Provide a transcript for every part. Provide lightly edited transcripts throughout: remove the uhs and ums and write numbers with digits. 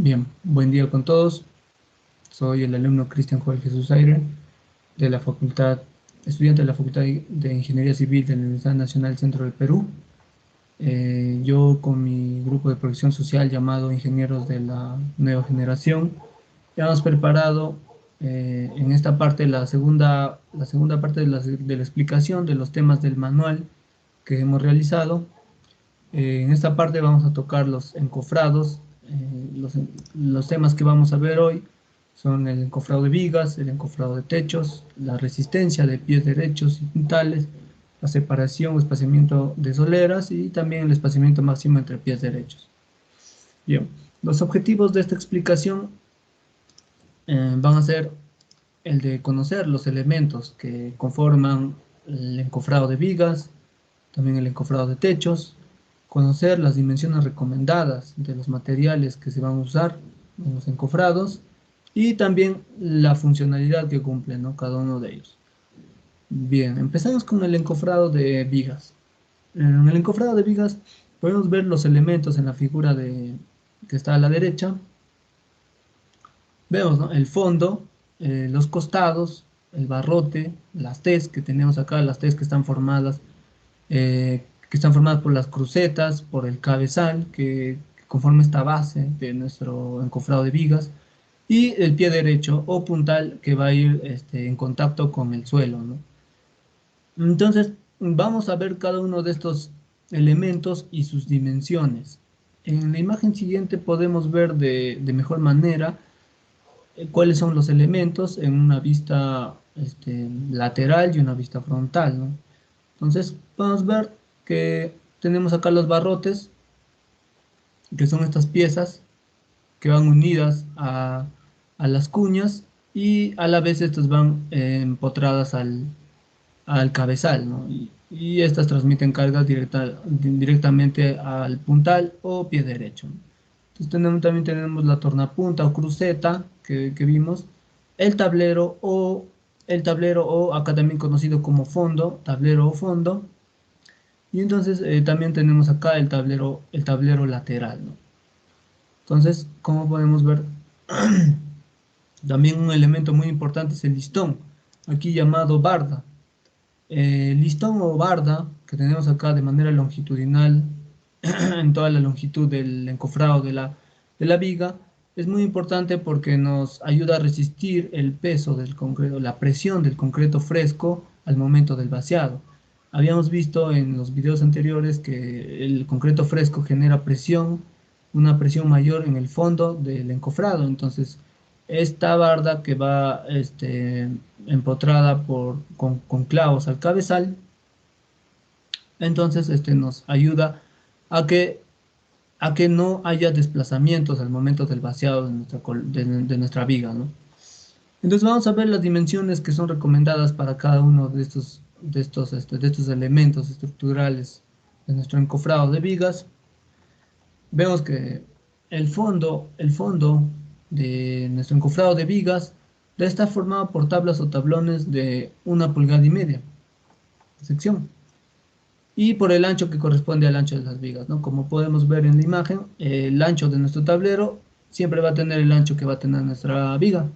Bien, buen día con todos. Soy el alumno Cristian Joel Jesús Aire de la Facultad, estudiante de la Facultad de Ingeniería Civil de la Universidad Nacional Centro del Perú. Yo con mi grupo de profesión social llamado Ingenieros de la Nueva Generación, ya hemos preparado en esta parte la segunda parte de la explicación de los temas del manual que hemos realizado. En esta parte vamos a tocar los encofrados. Los temas que vamos a ver hoy son el encofrado de vigas, el encofrado de techos, la resistencia de pies derechos y puntales, la separación o espaciamiento de soleras y también el espaciamiento máximo entre pies derechos. Bien, los objetivos de esta explicación van a ser el de conocer los elementos que conforman el encofrado de vigas, también el encofrado de techos, conocer las dimensiones recomendadas de los materiales que se van a usar en los encofrados y también la funcionalidad que cumple, ¿no?, cada uno de ellos. Bien, empezamos con el encofrado de vigas. En el encofrado de vigas podemos ver los elementos en la figura que está a la derecha. Vemos, ¿no?, el fondo, los costados, el barrote, las T's que tenemos acá, las T's que están formadas por las crucetas, por el cabezal, que conforma esta base de nuestro encofrado de vigas, y el pie derecho o puntal que va a ir en contacto con el suelo, ¿no? Entonces, vamos a ver cada uno de estos elementos y sus dimensiones. En la imagen siguiente podemos ver de mejor manera cuáles son los elementos en una vista lateral y una vista frontal, ¿no? Entonces, podemos ver que tenemos acá los barrotes, que son estas piezas que van unidas a las cuñas y a la vez estas van empotradas al cabezal, ¿no? Y estas transmiten cargas directamente al puntal o pie derecho, ¿no? Entonces también tenemos la tornapunta o cruceta que vimos, el tablero o acá también conocido como fondo, tablero o fondo, y entonces también tenemos acá el tablero lateral, ¿no? Entonces, como podemos ver, también un elemento muy importante es el listón, aquí llamado barda. Listón o barda, que tenemos acá de manera longitudinal, en toda la longitud del encofrado de la viga, es muy importante porque nos ayuda a resistir el peso del concreto, la presión del concreto fresco al momento del vaciado. Habíamos visto en los videos anteriores que el concreto fresco genera presión, una presión mayor en el fondo del encofrado. Entonces, esta barda que va empotrada con clavos al cabezal, entonces nos ayuda a que no haya desplazamientos al momento del vaciado de nuestra viga, ¿no? Entonces vamos a ver las dimensiones que son recomendadas para cada uno de estos elementos estructurales de nuestro encofrado de vigas. Vemos que el fondo de nuestro encofrado de vigas está formado por tablas o tablones de 1,5 pulgadas de sección y por el ancho que corresponde al ancho de las vigas, ¿no? Como podemos ver en la imagen, el ancho de nuestro tablero siempre va a tener el ancho que va a tener nuestra viga.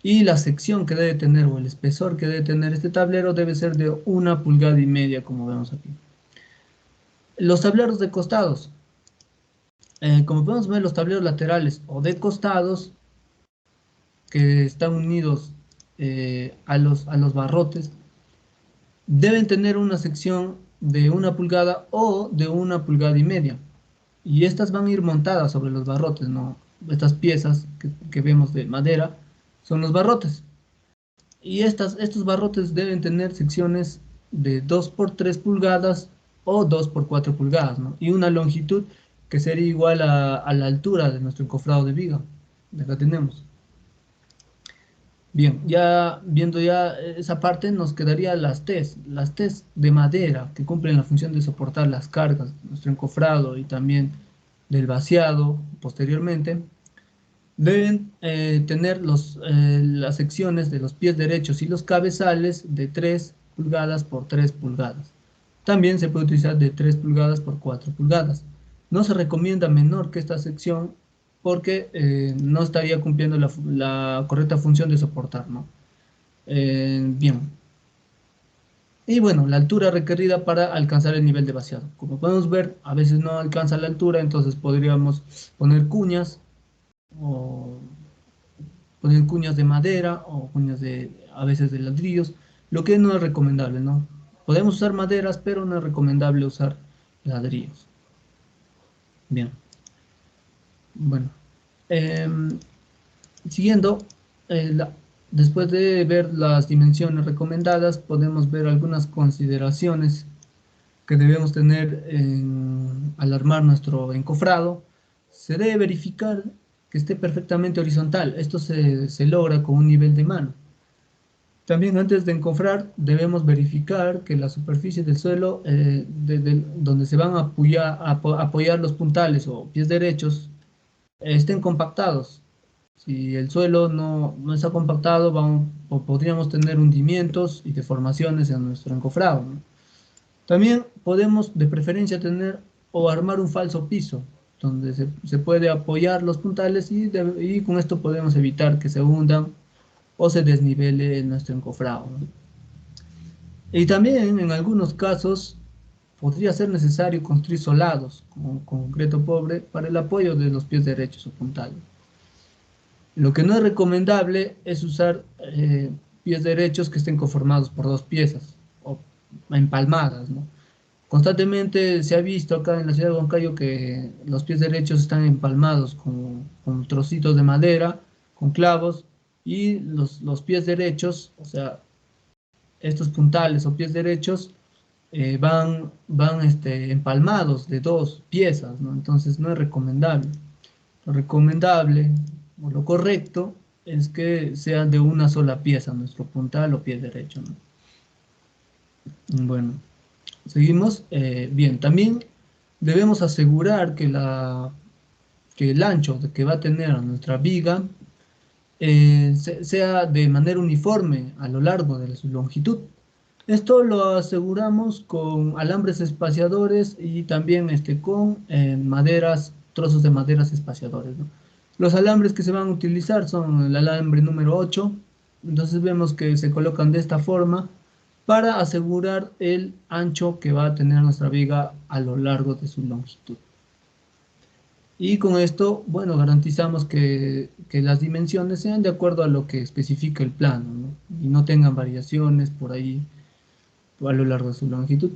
Y la sección que debe tener o el espesor que debe tener este tablero debe ser de 1,5 pulgadas, como vemos aquí. Los tableros de costados. Como podemos ver, los tableros laterales o de costados que están unidos a los barrotes deben tener una sección de 1 pulgada o de 1,5 pulgadas. Y estas van a ir montadas sobre los barrotes, ¿no? Estas piezas que vemos de madera son los barrotes. Y estos barrotes deben tener secciones de 2 por 3 pulgadas o 2 por 4 pulgadas, ¿no? Y una longitud que sería igual a la altura de nuestro encofrado de viga. Acá tenemos. Bien, ya viendo ya esa parte, nos quedaría las T's de madera que cumplen la función de soportar las cargas de nuestro encofrado y también del vaciado posteriormente. Deben tener las secciones de los pies derechos y los cabezales de 3 pulgadas por 3 pulgadas. También se puede utilizar de 3 pulgadas por 4 pulgadas. No se recomienda menor que esta sección porque no estaría cumpliendo la correcta función de soportar, ¿no? Bien. Y bueno, la altura requerida para alcanzar el nivel de vaciado. Como podemos ver, a veces no alcanza la altura, entonces podríamos poner cuñas o poner cuñas de madera o cuñas a veces de ladrillos, lo que no es recomendable, ¿no? Podemos usar maderas, pero no es recomendable usar ladrillos. Bien, bueno. Em, Siguiendo, eh, la- después de ver las dimensiones recomendadas, podemos ver algunas consideraciones que debemos tener al armar nuestro encofrado. Se debe verificar que esté perfectamente horizontal. Esto se logra con un nivel de mano. También antes de encofrar debemos verificar que la superficie del suelo donde se van a apoyar los puntales o pies derechos estén compactados. Si el suelo no está compactado, o podríamos tener hundimientos y deformaciones en nuestro encofrado, ¿no? También podemos de preferencia tener o armar un falso piso, donde se puede apoyar los puntales y con esto podemos evitar que se hundan o se desnivele nuestro encofrado, ¿no? Y también en algunos casos podría ser necesario construir solados con concreto pobre para el apoyo de los pies derechos o puntales. Lo que no es recomendable es usar pies derechos que estén conformados por dos piezas o empalmadas, ¿no? Constantemente se ha visto acá en la ciudad de Huancayo que los pies derechos están empalmados con trocitos de madera, con clavos, y los pies derechos, o sea, estos puntales o pies derechos, van empalmados de dos piezas, ¿no? Entonces no es recomendable. Lo recomendable o lo correcto es que sean de una sola pieza, nuestro puntal o pie derecho, ¿no? Bueno, seguimos. Bien, también debemos asegurar que el ancho que va a tener nuestra viga sea de manera uniforme a lo largo de su longitud. Esto lo aseguramos con alambres espaciadores y también con trozos de maderas espaciadores, ¿no? Los alambres que se van a utilizar son el alambre número 8. Entonces vemos que se colocan de esta forma para asegurar el ancho que va a tener nuestra viga a lo largo de su longitud. Y con esto, bueno, garantizamos que las dimensiones sean de acuerdo a lo que especifica el plano, ¿no? Y no tengan variaciones por ahí a lo largo de su longitud.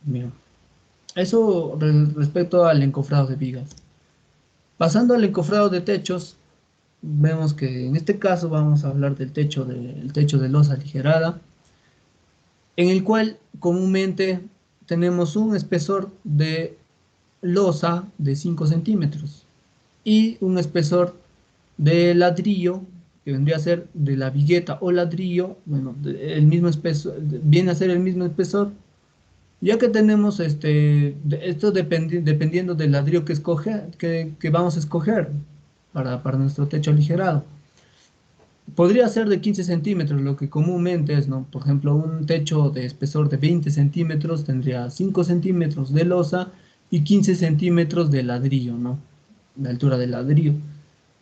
Bien. Eso respecto al encofrado de vigas. Pasando al encofrado de techos, vemos que en este caso vamos a hablar el techo de losa aligerada, en el cual comúnmente tenemos un espesor de losa de 5 centímetros y un espesor de ladrillo, que vendría a ser de la vigueta o ladrillo, bueno, el mismo espesor, viene a ser el mismo espesor. Ya que tenemos esto dependiendo del ladrillo que vamos a escoger para nuestro techo aligerado. Podría ser de 15 centímetros, lo que comúnmente es, ¿no? Por ejemplo, un techo de espesor de 20 centímetros tendría 5 centímetros de losa y 15 centímetros de ladrillo, ¿no? La altura del ladrillo.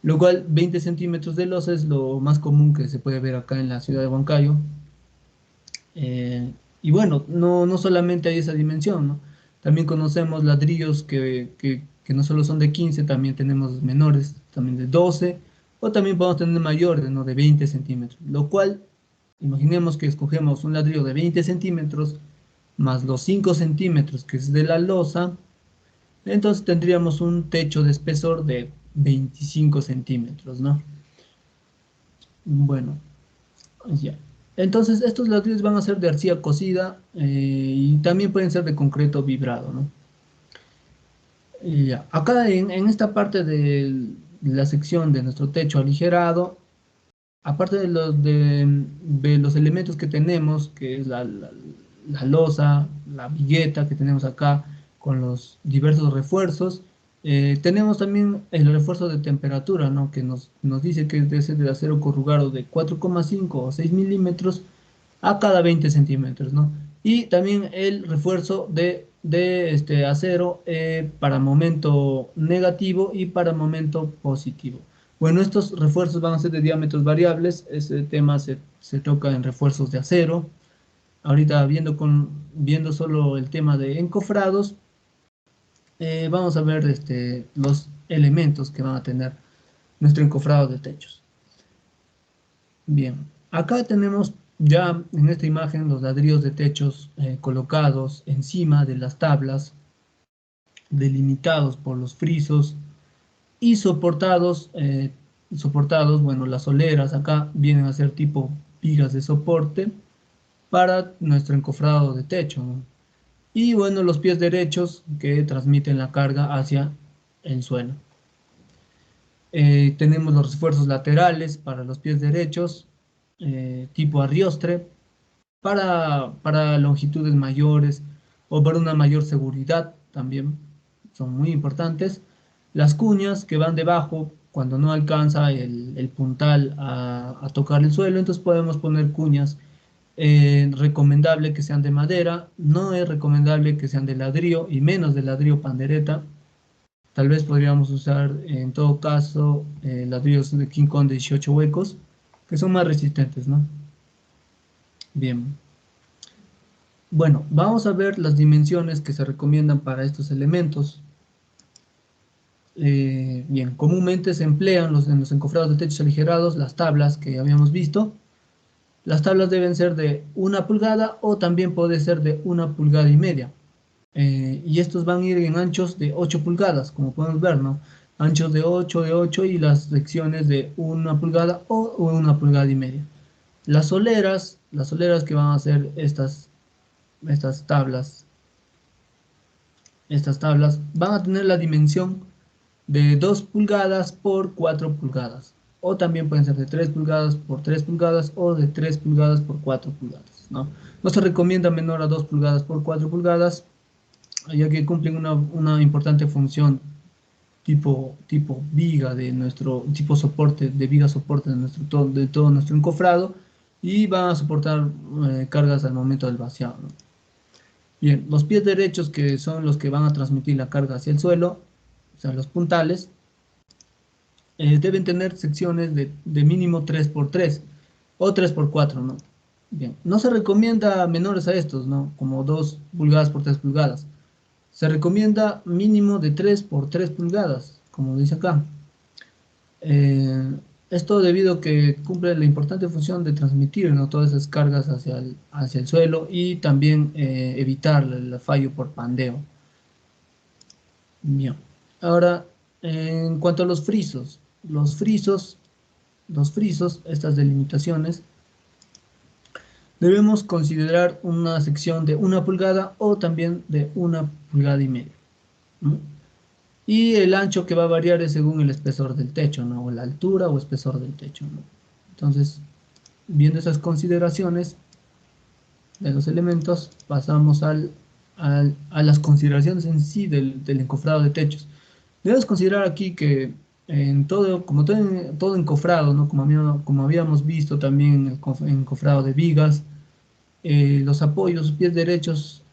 Lo cual 20 centímetros de losa es lo más común que se puede ver acá en la ciudad de Huancayo. Eh, y bueno, no solamente hay esa dimensión, ¿no? También conocemos ladrillos que no solo son de 15, también tenemos menores, también de 12, o también podemos tener mayores, ¿no? De 20 centímetros. Lo cual, imaginemos que escogemos un ladrillo de 20 centímetros más los 5 centímetros que es de la losa, entonces tendríamos un techo de espesor de 25 centímetros, ¿no? Bueno, ya. Entonces, estos ladrillos van a ser de arcilla cocida y también pueden ser de concreto vibrado, ¿no? Y ya. Acá en esta parte de la sección de nuestro techo aligerado, aparte de los elementos que tenemos, que es la losa, la vigueta que tenemos acá con los diversos refuerzos, tenemos también el refuerzo de temperatura, ¿no? Que nos dice que debe ser de acero corrugado de 4,5 o 6 milímetros a cada 20 centímetros, ¿no? Y también el refuerzo de de acero para momento negativo y para momento positivo. Bueno, estos refuerzos van a ser de diámetros variables. Ese tema se toca en refuerzos de acero. Ahorita viendo solo el tema de encofrados, vamos a ver los elementos que van a tener nuestro encofrado de techos. Bien, acá tenemos ya en esta imagen los ladrillos de techos colocados encima de las tablas, delimitados por los frisos y soportados, bueno, las soleras acá vienen a ser tipo vigas de soporte para nuestro encofrado de techo, ¿no? Y bueno, los pies derechos que transmiten la carga hacia el suelo. Tenemos los refuerzos laterales para los pies derechos, tipo arriostre, para longitudes mayores o para una mayor seguridad también son muy importantes. Las cuñas que van debajo cuando no alcanza el puntal a tocar el suelo, entonces podemos poner cuñas. Recomendable que sean de madera, no es recomendable que sean de ladrillo y menos de ladrillo pandereta. Tal vez podríamos usar en todo caso ladrillos de King Kong de 18 huecos, que son más resistentes, ¿no? Bien. Bueno, vamos a ver las dimensiones que se recomiendan para estos elementos. Bien, comúnmente se emplean en los encofrados de techos aligerados las tablas que habíamos visto. Las tablas deben ser de 1 pulgada o también puede ser de 1,5 pulgadas. Y estos van a ir en anchos de 8 pulgadas, como podemos ver, ¿no? Anchos de 8 y las secciones de 1 pulgada o 1,5 pulgadas. Las soleras que van a ser estas tablas, van a tener la dimensión de 2 pulgadas por 4 pulgadas. O también pueden ser de 3 pulgadas por 3 pulgadas o de 3 pulgadas por 4 pulgadas, ¿no? No se recomienda menor a 2 pulgadas por 4 pulgadas, ya que cumplen una importante función tipo viga de nuestro, tipo soporte, de viga soporte de todo nuestro encofrado y van a soportar cargas al momento del vaciado, ¿no? Bien, los pies derechos que son los que van a transmitir la carga hacia el suelo, o sea, los puntales, deben tener secciones de mínimo 3 por 3 o 3 por 4, ¿no? Bien, no se recomienda menores a estos, ¿no? Como 2 pulgadas por 3 pulgadas. Se recomienda mínimo de 3 por 3 pulgadas, como dice acá. Eh, Esto debido a que cumple la importante función de transmitir, ¿no?, todas esas cargas hacia el suelo y también evitar el fallo por pandeo. Bien. Ahora, en cuanto a los frisos, estas delimitaciones, debemos considerar una sección de 1 pulgada o también de 1,5 pulgadas, ¿no? Y el ancho que va a variar es según el espesor del techo, ¿no? O la altura o espesor del techo, ¿no? Entonces, viendo esas consideraciones de los elementos, pasamos a las consideraciones en sí del encofrado de techos. Debemos considerar aquí que en todo encofrado, ¿no? Como habíamos visto también en el encofrado de vigas, los apoyos, los pies derechos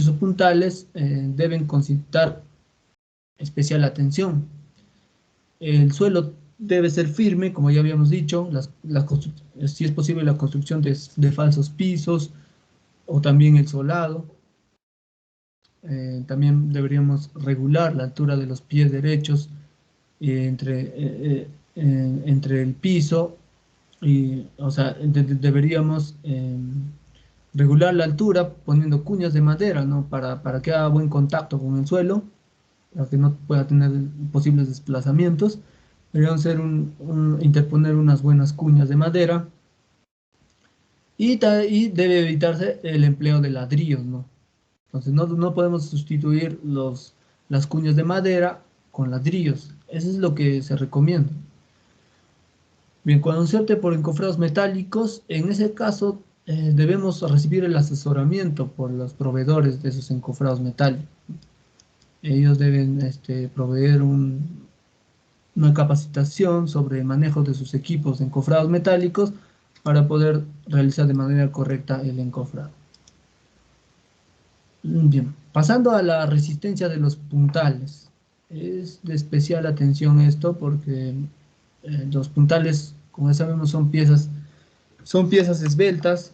o puntales deben concitar especial atención. El suelo debe ser firme, como ya habíamos dicho, si es posible la construcción de falsos pisos o también el solado. También deberíamos regular la altura de los pies derechos entre el piso y, o sea, deberíamos regular la altura poniendo cuñas de madera, ¿no? Para que haga buen contacto con el suelo, para que no pueda tener posibles desplazamientos. Deberían interponer unas buenas cuñas de madera y debe evitarse el empleo de ladrillos, ¿no? Entonces no podemos sustituir las cuñas de madera con ladrillos. Eso es lo que se recomienda. Bien, cuando se opte por encofrados metálicos, en ese caso debemos recibir el asesoramiento por los proveedores de esos encofrados metálicos. Ellos deben proveer una capacitación sobre el manejo de sus equipos de encofrados metálicos para poder realizar de manera correcta el encofrado. Bien, pasando a la resistencia de los puntales. Es de especial atención esto porque los puntales, como ya sabemos, son piezas esbeltas,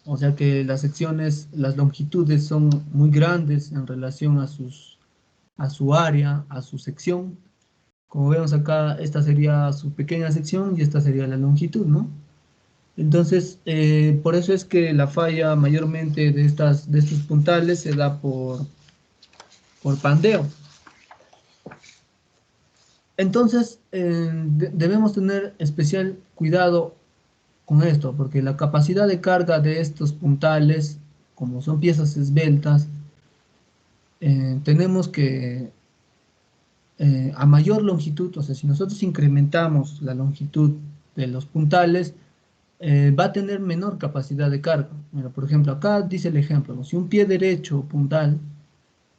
o sea que las secciones, las longitudes son muy grandes en relación a su área, a su sección. Como vemos acá, esta sería su pequeña sección y esta sería la longitud, ¿no? Entonces, por eso es que la falla mayormente de estos puntales se da por pandeo. Entonces, debemos tener especial cuidado con esto, porque la capacidad de carga de estos puntales, como son piezas esbeltas, tenemos que, a mayor longitud, o sea, si nosotros incrementamos la longitud de los puntales, va a tener menor capacidad de carga. Mira, por ejemplo, acá dice el ejemplo, ¿no? Si un pie derecho puntal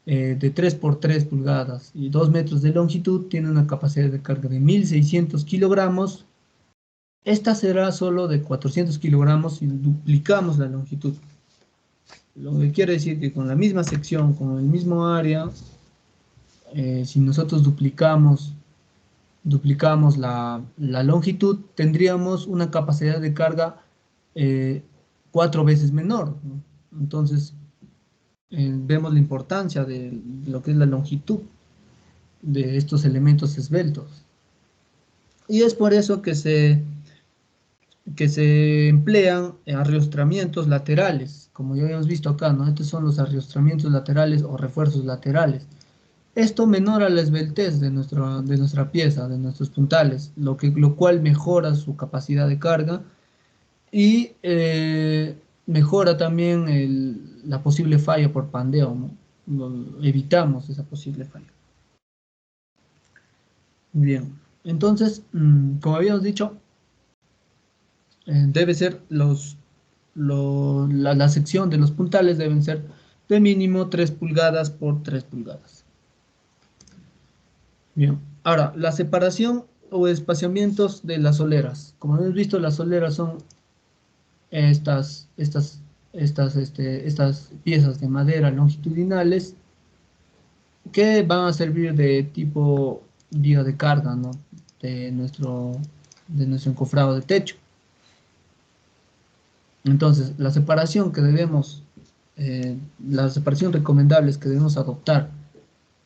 de 3 por 3 pulgadas y 2 metros de longitud tiene una capacidad de carga de 1600 kilogramos, esta será solo de 400 kilogramos si duplicamos la longitud. Lo que quiere decir que con la misma sección, con el mismo área, si nosotros duplicamos la longitud, tendríamos una capacidad de carga eh, 4 veces menor, ¿no? Entonces, vemos la importancia de lo que es la longitud de estos elementos esbeltos. Y es por eso que se emplean arriostramientos laterales, como ya habíamos visto acá, ¿no? Estos son los arriostramientos laterales o refuerzos laterales. Esto menora la esbeltez de nuestra pieza, de nuestros puntales, lo cual mejora su capacidad de carga y mejora también la posible falla por pandeo, ¿no? Evitamos esa posible falla. Bien, entonces, como habíamos dicho, debe ser la sección de los puntales deben ser de mínimo 3 pulgadas por 3 pulgadas. Bien, ahora, la separación o espaciamientos de las soleras. Como hemos visto, las soleras son estas, estas, estas piezas de madera longitudinales que van a servir de tipo vía de carga, ¿no? De de nuestro encofrado de techo. Entonces, la separación recomendable que debemos adoptar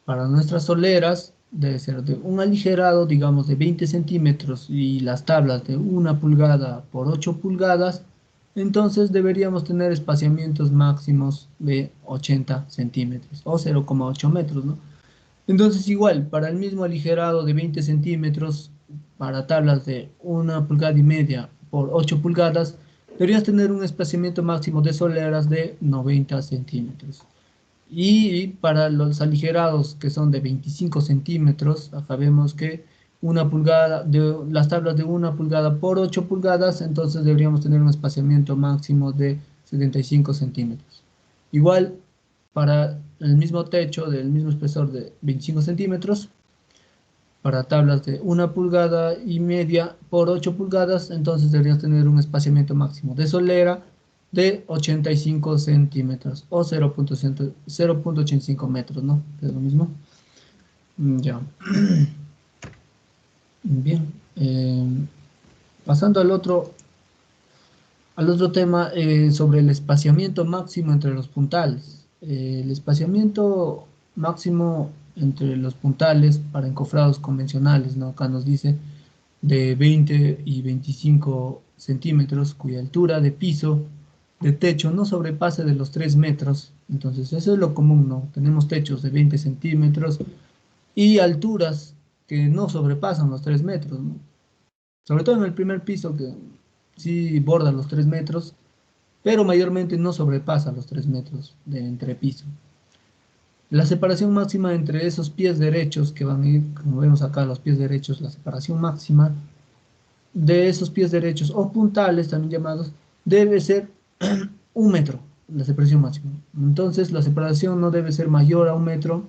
para nuestras soleras debe ser de un aligerado, digamos, de 20 centímetros y las tablas de 1 pulgada por 8 pulgadas, entonces deberíamos tener espaciamientos máximos de 80 centímetros o 0,8 metros, ¿no? Entonces igual, para el mismo aligerado de 20 centímetros, para tablas de 1,5 pulgadas por 8 pulgadas, deberías tener un espaciamiento máximo de soleras de 90 centímetros. Y para los aligerados que son de 25 centímetros, acá vemos que las tablas de 1 pulgada por 8 pulgadas, entonces deberíamos tener un espaciamiento máximo de 75 centímetros. Igual, para el mismo techo del mismo espesor de 25 centímetros, para tablas de 1,5 pulgadas por 8 pulgadas, entonces deberíamos tener un espaciamiento máximo de solera de 85 centímetros o 0,85 metros, ¿no? Es lo mismo. Ya. Bien. Pasando al otro tema sobre el espaciamiento máximo entre los puntales. El espaciamiento máximo entre los puntales para encofrados convencionales, ¿no? Acá nos dice de 20 y 25 centímetros, cuya altura de piso de techo no sobrepase de los 3 metros. Entonces, eso es lo común, ¿no? Tenemos techos de 20 centímetros y alturas que no sobrepasan los 3 metros, ¿no? Sobre todo en el primer piso, que sí borda los 3 metros, pero mayormente no sobrepasa los 3 metros de entrepiso. La separación máxima entre esos pies derechos, que van a ir, como vemos acá, los pies derechos, la separación máxima de esos pies derechos o puntales, también llamados, debe ser 1 metro, la separación máxima. Entonces, la separación no debe ser mayor a 1 metro.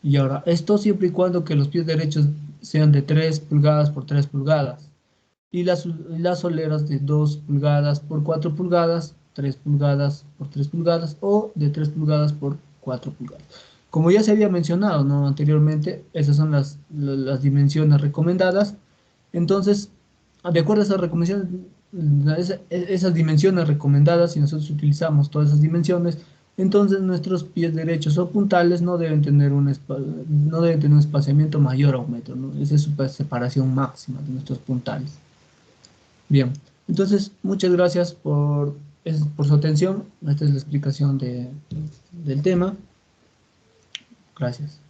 Y ahora, esto siempre y cuando que los pies derechos sean de 3 pulgadas por 3 pulgadas y las soleras de 2 pulgadas por 4 pulgadas 3 pulgadas por 3 pulgadas o de 3 pulgadas por 4 pulgadas. Como ya se había mencionado, ¿no? Anteriormente, esas son las dimensiones recomendadas. Entonces, de acuerdo a esas recomendaciones, esas dimensiones recomendadas, si nosotros utilizamos todas esas dimensiones, entonces nuestros pies derechos o puntales no deben tener un espaciamiento mayor a 1 metro, ¿no? Esa es su separación máxima de nuestros puntales. Bien, entonces muchas gracias por su atención. Esta es la explicación del tema. Gracias.